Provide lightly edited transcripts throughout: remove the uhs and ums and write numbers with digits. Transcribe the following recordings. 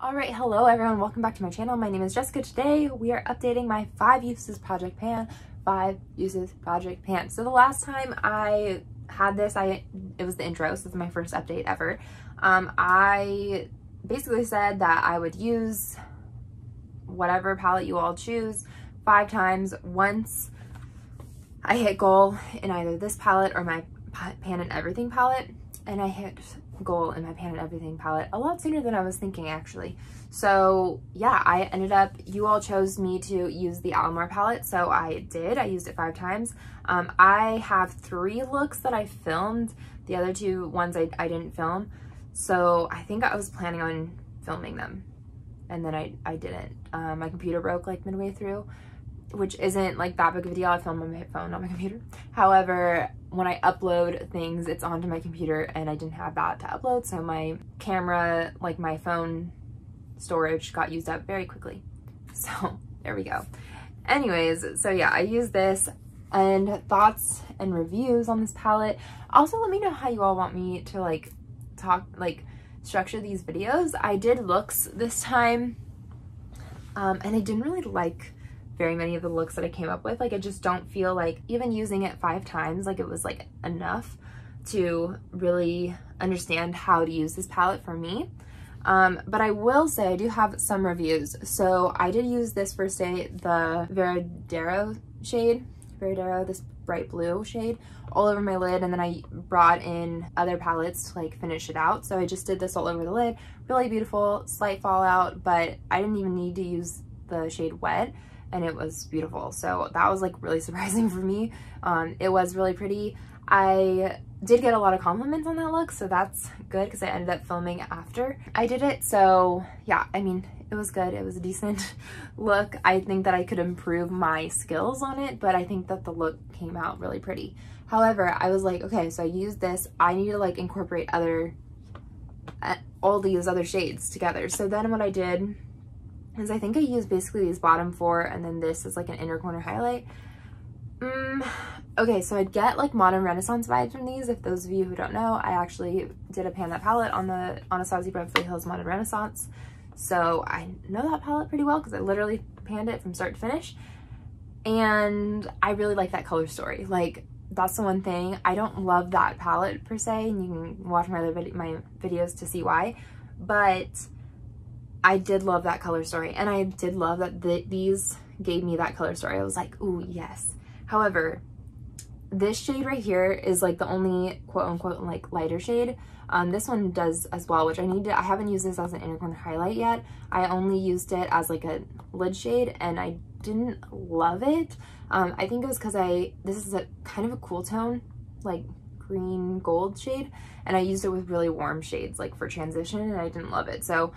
Alright, hello everyone, welcome back to my channel. My name is Jessica. Today we are updating my 5 uses project pan. 5 uses project pan. So the last time I had this, it was the intro, so this is my first update ever. I basically said that I would use whatever palette you all choose 5 times. Once I hit goal in either this palette or my pan and everything palette, and I hit goal in my pan and everything palette a lot sooner than I was thinking, actually. So yeah, I ended up, you all chose me to use the Almar palette, so I did. I used it 5 times. I have 3 looks that I filmed. The other 2 ones I didn't film, so I think I was planning on filming them, and then I didn't. My computer broke like midway through, which isn't like that big of a deal. I film on my phone, not my computer. However, when I upload things, it's onto my computer, and I didn't have that to upload, so my camera, like my phone storage, got used up very quickly. So there we go. Anyways, so yeah, I use this, and thoughts and reviews on this palette. Also, let me know how you all want me to structure these videos. I did looks this time, and I didn't really like very many of the looks that I came up with. Like, I just don't feel like even using it 5 times, like it was like enough to really understand how to use this palette for me. But I will say I do have some reviews. So I did use this first day, the Veradero shade, this bright blue shade, all over my lid, and then I brought in other palettes to like finish it out. So I just did this all over the lid. Really beautiful, slight fallout, but I didn't even need to use the shade Wet, and it was beautiful. So that was like really surprising for me. It was really pretty. I did get a lot of compliments on that look, so that's good because I ended up filming after I did it. So yeah, I mean, it was good. It was a decent look. I think that I could improve my skills on it, but I think that the look came out really pretty. However, I was like, okay, so I used this. I need to like incorporate all these other shades together. So then what I did is I think I used basically these bottom 4, and then this is like an inner corner highlight. Okay, so I'd get like modern Renaissance vibes from these. If those of you who don't know, I actually did a pan that palette on Anastasia Beverly Hills Modern Renaissance. So I know that palette pretty well because I literally panned it from start to finish. And I really like that color story. Like, that's the one thing. I don't love that palette per se, and you can watch my other my videos to see why. But I did love that color story, and I did love that these gave me that color story. I was like, ooh, yes. However, this shade right here is like the only quote unquote like lighter shade. This one does as well, which I haven't used this as an inner corner highlight yet. I only used it as like a lid shade, and I didn't love it. I think it was because this is a kind of a cool tone, like green gold shade, and I used it with really warm shades like for transition, and I didn't love it. So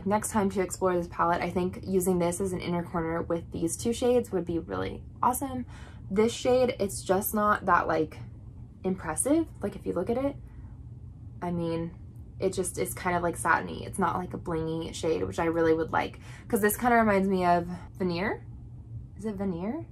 next time to explore this palette, I think using this as an inner corner with these 2 shades would be really awesome. This shade, it's just not that like impressive. Like, if you look at it, I mean, it's kind of like satiny. It's not like a blingy shade, which I really would like, because this kind of reminds me of Veneer. Is it Veneer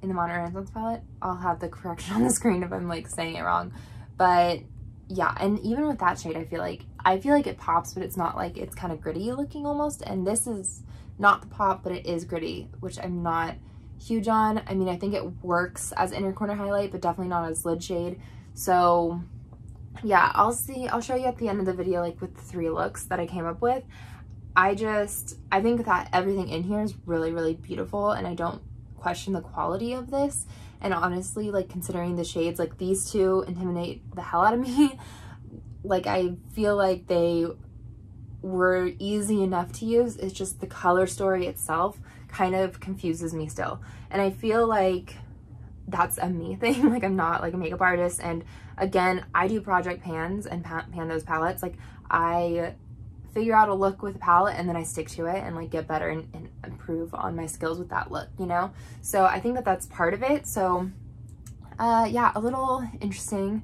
in the Modern Renaissance palette? I'll have the correction on the screen if I'm like saying it wrong. But yeah, and even with that shade, I feel like it pops, but it's not like, it's kind of gritty looking almost. And this is not the pop, but it is gritty, which I'm not huge on. I mean, I think it works as inner corner highlight, but definitely not as lid shade. So yeah, I'll show you at the end of the video, like with the 3 looks that I came up with. I think that everything in here is really, really beautiful, and I don't question the quality of this. And honestly, like, considering the shades, like these 2 intimidate the hell out of me. Like, I feel like they were easy enough to use. It's just the color story itself kind of confuses me still. And I feel like that's a me thing. Like, I'm not like a makeup artist. And again, I do project pans and pan those palettes. Like, I figure out a look with a palette, and then I stick to it and like get better and improve on my skills with that look, you know? So I think that that's part of it. So yeah, a little interesting.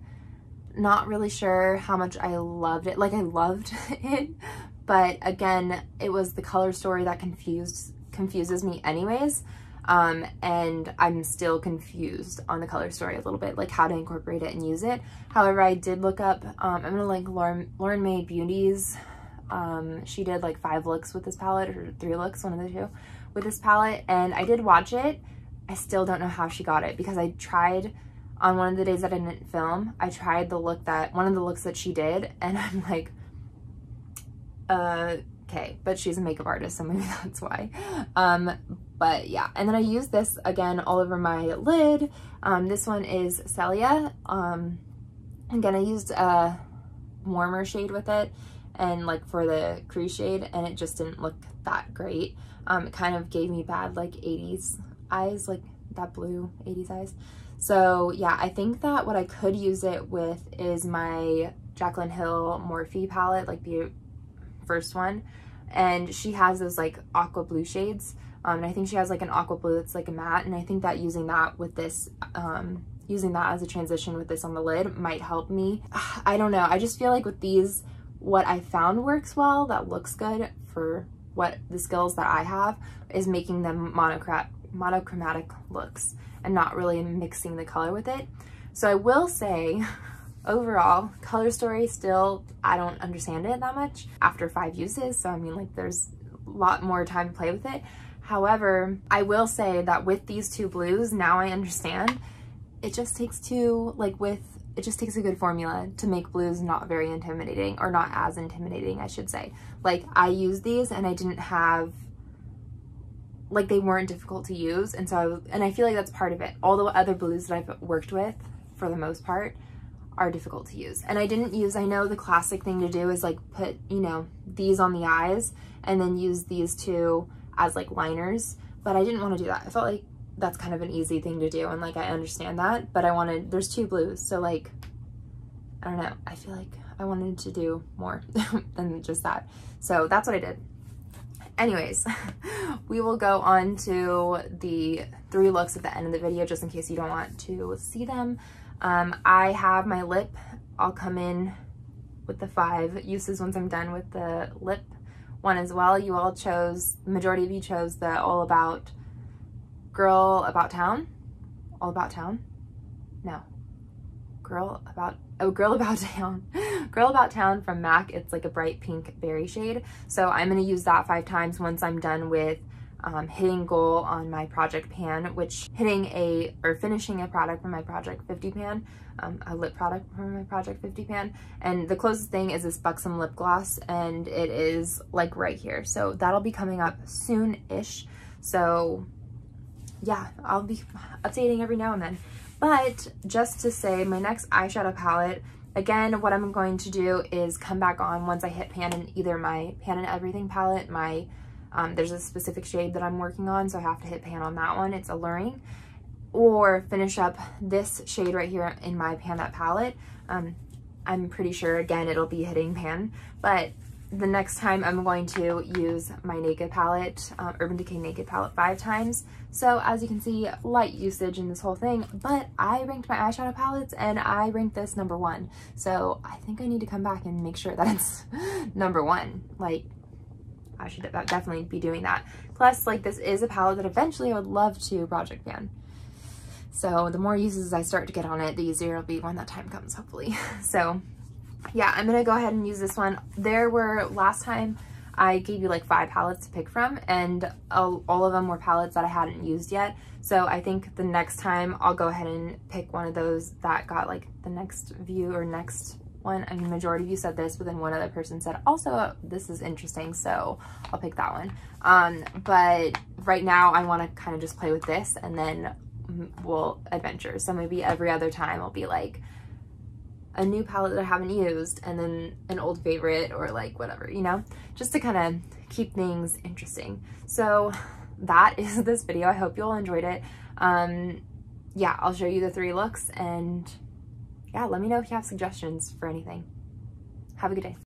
Not really sure how much I loved it. Like, I loved it, but again, it was the color story that confuses me anyways. And I'm still confused on the color story a little bit, like how to incorporate it and use it. However, I did look up, I'm gonna link Lauren Mae Beauty's She did like 5 looks with this palette, or 3 looks, one of the 2, with this palette, and I did watch it. I still don't know how she got it, because I tried on one of the days that I didn't film, I tried one of the looks that she did, and I'm like, okay, but she's a makeup artist, so maybe that's why. But yeah, and then I used this again all over my lid. This one is Celia. Again, I used a warmer shade with it, and like for the crease shade, and it just didn't look that great. It kind of gave me bad like 80s eyes, like that blue 80s eyes. So yeah, I think that what I could use it with is my Jaclyn Hill Morphe palette, like the first one. And she has those like aqua blue shades. And I think she has like an aqua blue that's like a matte. And I think that using that with this, using that as a transition with this on the lid might help me. I don't know. I just feel like with these, what I found works well, that looks good for what the skills that I have, is making them monochromatic looks and not really mixing the color with it. So I will say, overall, color story still, I don't understand it that much after 5 uses. So I mean, like, there's a lot more time to play with it. However, I will say that with these 2 blues, now I understand. It just takes it just takes a good formula to make blues not very intimidating, or not as intimidating, I should say. Like, I used these and I didn't have, like, they weren't difficult to use, and so I feel like that's part of it. All the other blues that I've worked with, for the most part, are difficult to use. And I didn't use, I know the classic thing to do is like put, you know, these on the eyes and then use these 2 as like liners, but I didn't want to do that. I felt like that's kind of an easy thing to do, and like I understand that, but there's 2 blues, so like, I don't know, I feel like I wanted to do more than just that. So that's what I did. Anyways, we will go on to the 3 looks at the end of the video, just in case you don't want to see them. I have my lip. I'll come in with the 5 uses once I'm done with the lip one as well. You all chose, the majority of you chose the All About Girl About Town. All About Town? No. Girl About Town. Girl About Town from MAC. It's like a bright pink berry shade. So I'm going to use that 5 times once I'm done with hitting goal on my project pan, which finishing a product from my project 50 pan, a lip product from my project 50 pan. And the closest thing is this Buxom lip gloss, and it is like right here. So that'll be coming up soon-ish. So yeah, I'll be updating every now and then. But just to say, my next eyeshadow palette, again, what I'm going to do is come back on once I hit pan in either my Pan and Everything palette, there's a specific shade that I'm working on, so I have to hit pan on that one. It's Alluring. Or finish up this shade right here in my Pan That palette. I'm pretty sure, again, it'll be hitting pan. But the next time I'm going to use my Naked palette, Urban Decay Naked palette 5 times. So as you can see, light usage in this whole thing, but I ranked my eyeshadow palettes and I ranked this number 1. So I think I need to come back and make sure that it's number 1. Like, I should definitely be doing that. Plus, like, this is a palette that eventually I would love to project pan. So the more uses I start to get on it, the easier it'll be when that time comes, hopefully. So yeah, I'm gonna go ahead and use this one. Last time I gave you like 5 palettes to pick from, and all of them were palettes that I hadn't used yet. So I think the next time I'll go ahead and pick one of those that got like the next view or next one. I mean, majority of you said this, but then one other person said, also, this is interesting, so I'll pick that one. But right now I wanna kind of just play with this, and then we'll adventure. So maybe every other time I'll be like a new palette that I haven't used, and then an old favorite, or like whatever, you know, just to kind of keep things interesting. So that is this video. I hope you all enjoyed it. Yeah, I'll show you the 3 looks, and yeah, let me know if you have suggestions for anything. Have a good day.